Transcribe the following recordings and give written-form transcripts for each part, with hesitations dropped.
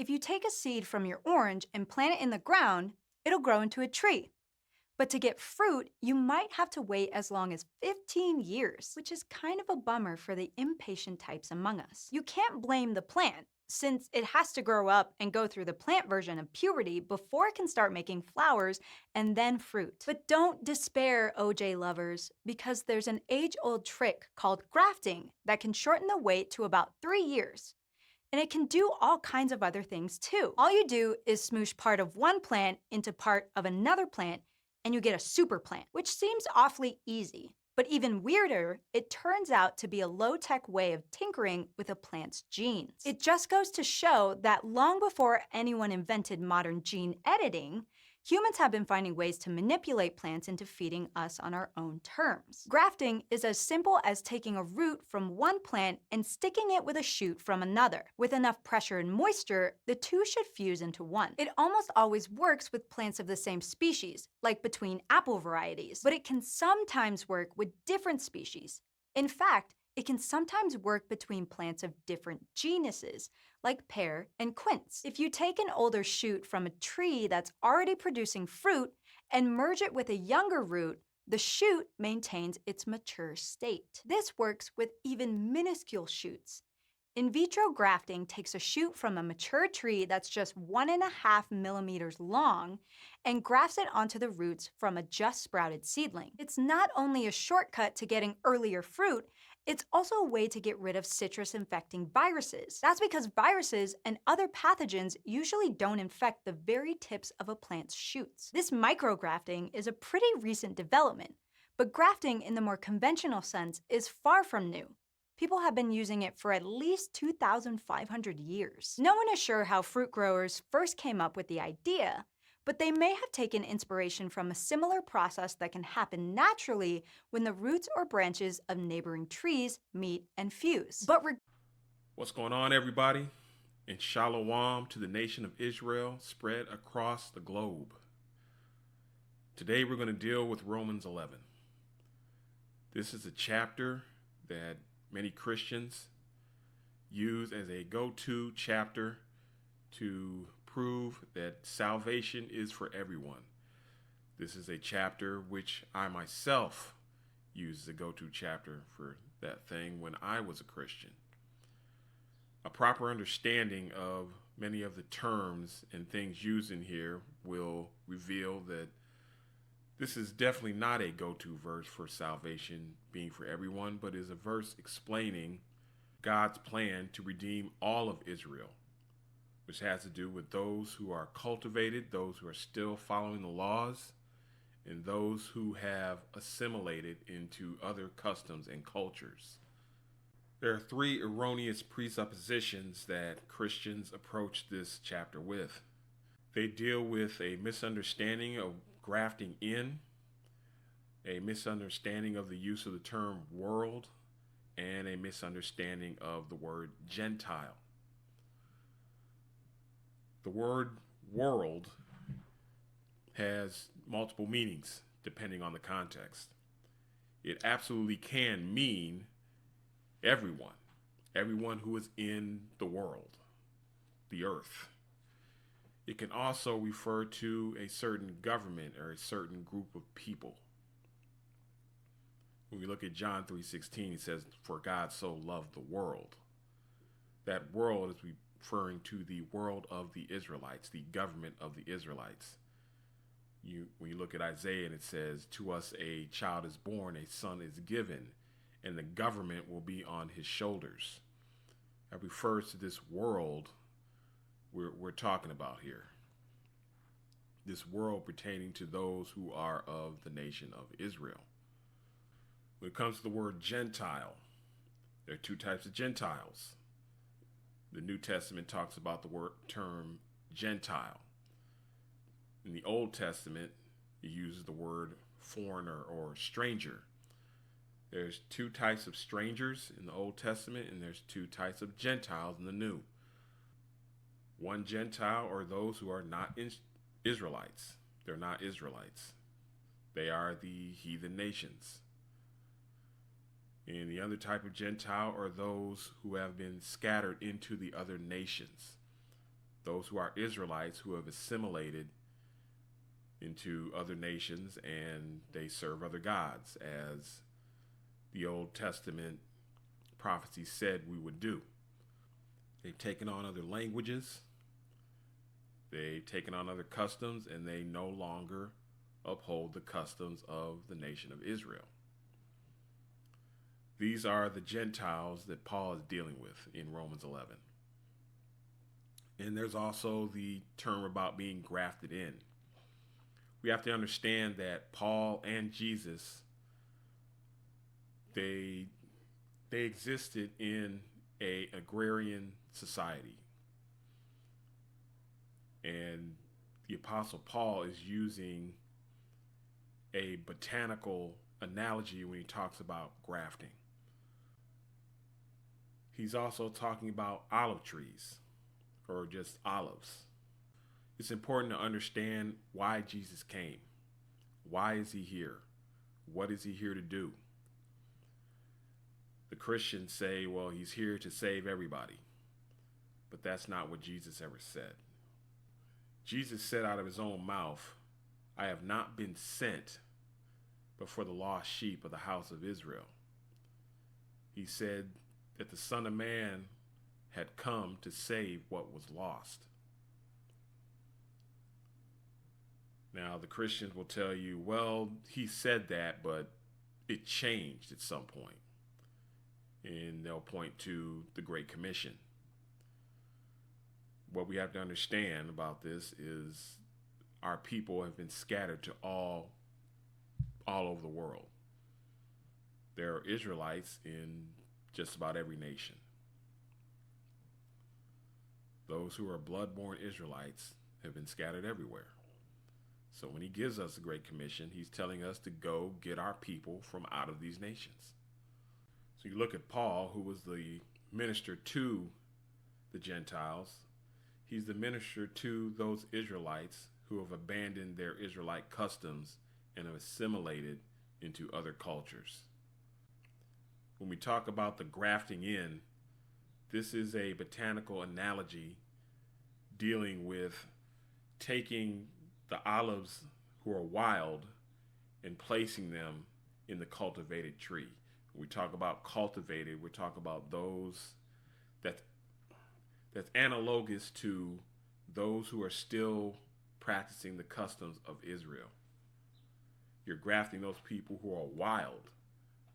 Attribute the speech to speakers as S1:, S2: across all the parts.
S1: If you take a seed from your orange and plant it in the ground, it'll grow into a tree. But to get fruit, you might have to wait as long as 15 years, which is kind of a bummer for the impatient types among us. You can't blame the plant, since it has to grow up and go through the plant version of puberty before it can start making flowers and then fruit. But don't despair, OJ lovers, because there's an age-old trick called grafting that can shorten the wait to about 3 years. And it can do all kinds of other things too. All you do is smoosh part of one plant into part of another plant, and you get a super plant, which seems awfully easy. But even weirder, it turns out to be a low-tech way of tinkering with a plant's genes. It just goes to show that long before anyone invented modern gene editing, humans have been finding ways to manipulate plants into feeding us on our own terms. Grafting is as simple as taking a root from one plant and sticking it with a shoot from another. With enough pressure and moisture, the two should fuse into one. It almost always works with plants of the same species, like between apple varieties, but it can sometimes work with different species. In fact, it can sometimes work between plants of different genuses, like pear and quince. If you take an older shoot from a tree that's already producing fruit and merge it with a younger root, the shoot maintains its mature state. This works with even minuscule shoots. In vitro grafting takes a shoot from a mature tree that's just 1.5 millimeters long and grafts it onto the roots from a just sprouted seedling. It's not only a shortcut to getting earlier fruit, it's also a way to get rid of citrus-infecting viruses. That's because viruses and other pathogens usually don't infect the very tips of a plant's shoots. This micrografting is a pretty recent development, but grafting in the more conventional sense is far from new. People have been using it for at least 2,500 years. No one is sure how fruit growers first came up with the idea, but they may have taken inspiration from a similar process that can happen naturally when the roots or branches of neighboring trees meet and fuse.
S2: What's going on, everybody? And shalom to the nation of Israel spread across the globe. Today we're going to deal with Romans 11. This is a chapter that many Christians use as a go-to chapter to prove that salvation is for everyone. This is a chapter which I myself used as a go-to chapter for that thing when I was a Christian. A proper understanding of many of the terms and things used in here will reveal that this is definitely not a go-to verse for salvation being for everyone, but is a verse explaining God's plan to redeem all of Israel, which has to do with those who are cultivated, those who are still following the laws, and those who have assimilated into other customs and cultures. There are 3 erroneous presuppositions that Christians approach this chapter with. They deal with a misunderstanding of grafting in, a misunderstanding of the use of the term world, and a misunderstanding of the word Gentile. The word world has multiple meanings depending on the context. It absolutely can mean everyone who is in the world, the earth. It can also refer to a certain government or a certain group of people. When we look at John 3:16, it says, "For God so loved the world." That world is referring to the world of the Israelites, the government of the Israelites. When you look at Isaiah, and it says, "To us a child is born, a son is given, and the government will be on his shoulders." That refers to this world we're talking about here. This world pertaining to those who are of the nation of Israel. When it comes to the word Gentile, there are 2 types of Gentiles. The New Testament talks about the term Gentile. In the Old Testament, it uses the word foreigner or stranger. There's 2 types of strangers in the Old Testament, and there's 2 types of Gentiles in the New. One Gentile are those who are not Israelites. They're not Israelites. They are the heathen nations. And the other type of Gentile are those who have been scattered into the other nations. those who are Israelites who have assimilated into other nations and they serve other gods, as the Old Testament prophecy said we would do. They've taken on other languages, they've taken on other customs, and they no longer uphold the customs of the nation of Israel. These are the Gentiles that Paul is dealing with in Romans 11. And there's also the term about being grafted in. We have to understand that Paul and Jesus, they existed in an agrarian society. And the Apostle Paul is using a botanical analogy when he talks about grafting. He's also talking about olive trees, or just olives. It's important to understand why Jesus came. Why is he here? What is he here to do? The Christians say, well, he's here to save everybody. But that's not what Jesus ever said. Jesus said out of his own mouth, I have not been sent, but for the lost sheep of the house of Israel. He said that the Son of Man had come to save what was lost. Now, the Christians will tell you, well, he said that, but it changed at some point. And they'll point to the Great Commission. What we have to understand about this is our people have been scattered to all over the world. There are Israelites in just about every nation. Those who are blood-born Israelites have been scattered everywhere. So when he gives us the Great Commission, he's telling us to go get our people from out of these nations. So you look at Paul, who was the minister to the Gentiles. He's the minister to those Israelites who have abandoned their Israelite customs and have assimilated into other cultures. When we talk about the grafting in, this is a botanical analogy dealing with taking the olives who are wild and placing them in the cultivated tree. When we talk about cultivated, we're talking about those that's analogous to those who are still practicing the customs of Israel. You're grafting those people who are wild.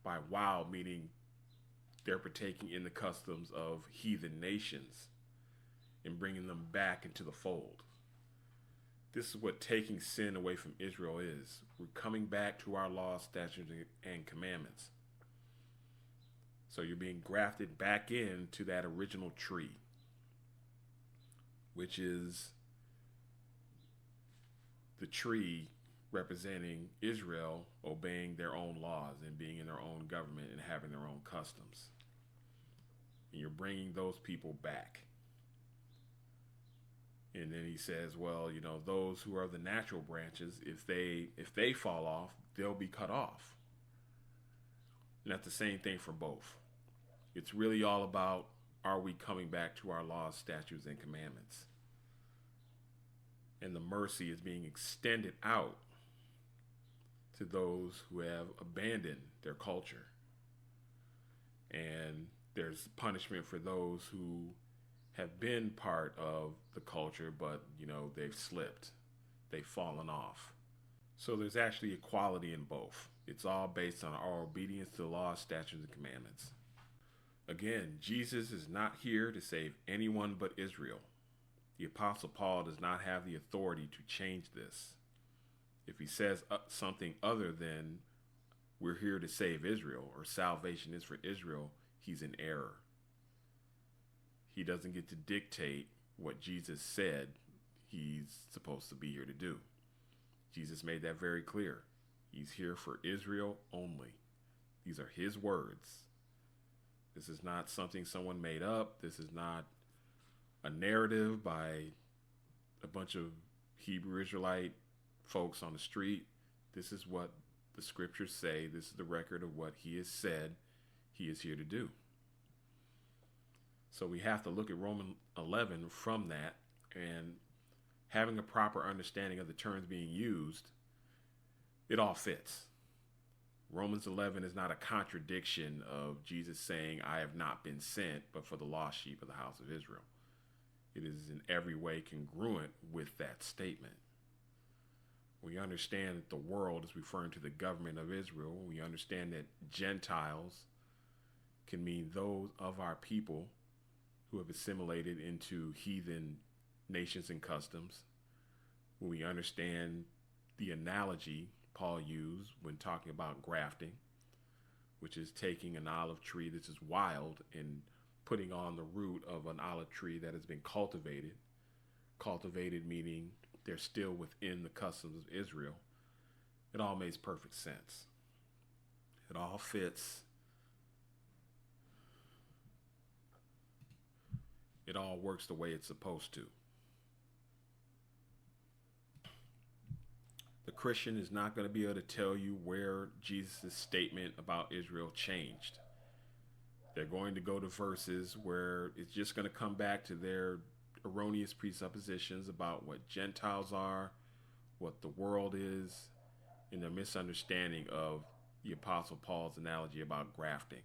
S2: By wild, meaning they're partaking in the customs of heathen nations and bringing them back into the fold. This is what taking sin away from Israel is. We're coming back to our laws, statutes, and commandments. So you're being grafted back into that original tree, which is the tree representing Israel obeying their own laws and being in their own government and having their own customs. And you're bringing those people back. And then he says, well, you know, those who are the natural branches, if they fall off, they'll be cut off. And that's the same thing for both. It's really all about, are we coming back to our laws, statutes, and commandments? And the mercy is being extended out to those who have abandoned their culture. And there's punishment for those who have been part of the culture, but, you know, they've slipped. They've fallen off. So there's actually equality in both. It's all based on our obedience to the law, statutes, and commandments. Again, Jesus is not here to save anyone but Israel. The Apostle Paul does not have the authority to change this. If he says something other than we're here to save Israel or salvation is for Israel, he's in error. He doesn't get to dictate what Jesus said he's supposed to be here to do. Jesus made that very clear. He's here for Israel only. These are his words. This is not something someone made up. This is not a narrative by a bunch of Hebrew Israelite folks on the street. This is what the scriptures say. This is the record of what he has said he is here to do. So we have to look at Romans 11 from that and having a proper understanding of the terms being used, it all fits. Romans 11 is not a contradiction of Jesus saying, I have not been sent, but for the lost sheep of the house of Israel. It is in every way congruent with that statement. We understand that the world is referring to the government of Israel. We understand that Gentiles can mean those of our people who have assimilated into heathen nations and customs. When we understand the analogy Paul used when talking about grafting, which is taking an olive tree that is wild and putting on the root of an olive tree that has been cultivated. Cultivated meaning they're still within the customs of Israel. It all makes perfect sense. It all fits. It all works the way it's supposed to. The Christian is not going to be able to tell you where Jesus' statement about Israel changed. They're going to go to verses where it's just going to come back to their erroneous presuppositions about what Gentiles are, what the world is, and their misunderstanding of the Apostle Paul's analogy about grafting.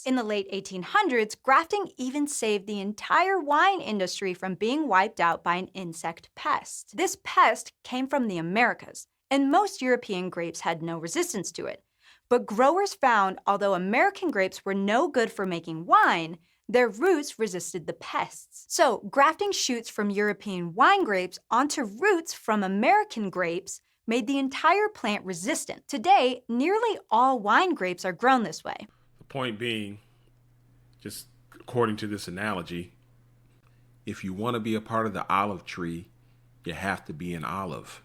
S1: In the late 1800s, grafting even saved the entire wine industry from being wiped out by an insect pest. This pest came from the Americas, and most European grapes had no resistance to it. But growers found although American grapes were no good for making wine, their roots resisted the pests. So, grafting shoots from European wine grapes onto roots from American grapes made the entire plant resistant. Today, nearly all wine grapes are grown this way.
S2: The point being, just according to this analogy, if you want to be a part of the olive tree, you have to be an olive.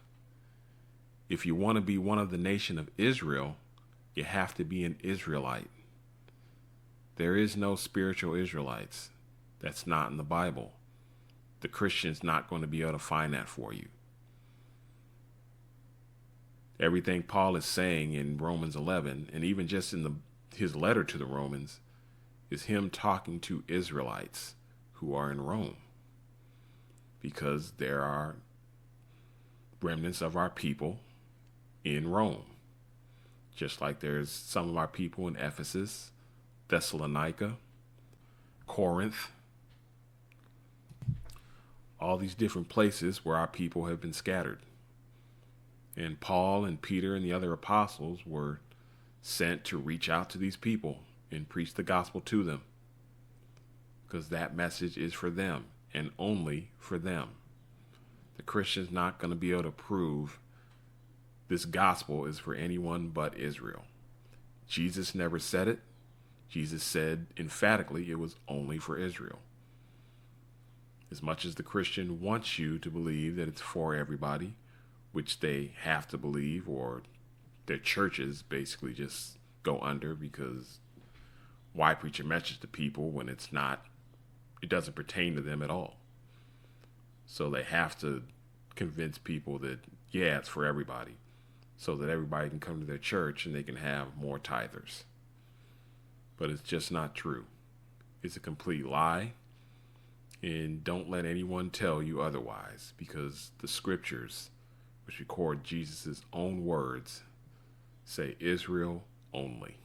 S2: If you want to be one of the nation of Israel, you have to be an Israelite. There is no spiritual Israelites. That's not in the Bible. The Christian's not going to be able to find that for you. Everything Paul is saying in Romans 11, and even just in his letter to the Romans, is him talking to Israelites who are in Rome. Because there are remnants of our people in Rome. Just like there's some of our people in Ephesus, Thessalonica, Corinth, all these different places where our people have been scattered. And Paul and Peter and the other apostles were sent to reach out to these people and preach the gospel to them, because that message is for them and only for them. The Christian's not going to be able to prove this gospel is for anyone but Israel. Jesus never said it. Jesus said emphatically it was only for Israel. As much as the Christian wants you to believe that it's for everybody, which they have to believe, or their churches basically just go under, because why preach a message to people when it doesn't pertain to them at all? So they have to convince people that, yeah, it's for everybody, so that everybody can come to their church and they can have more tithers. But it's just not true. It's a complete lie. And don't let anyone tell you otherwise, because the scriptures, which record Jesus' own words, say Israel only.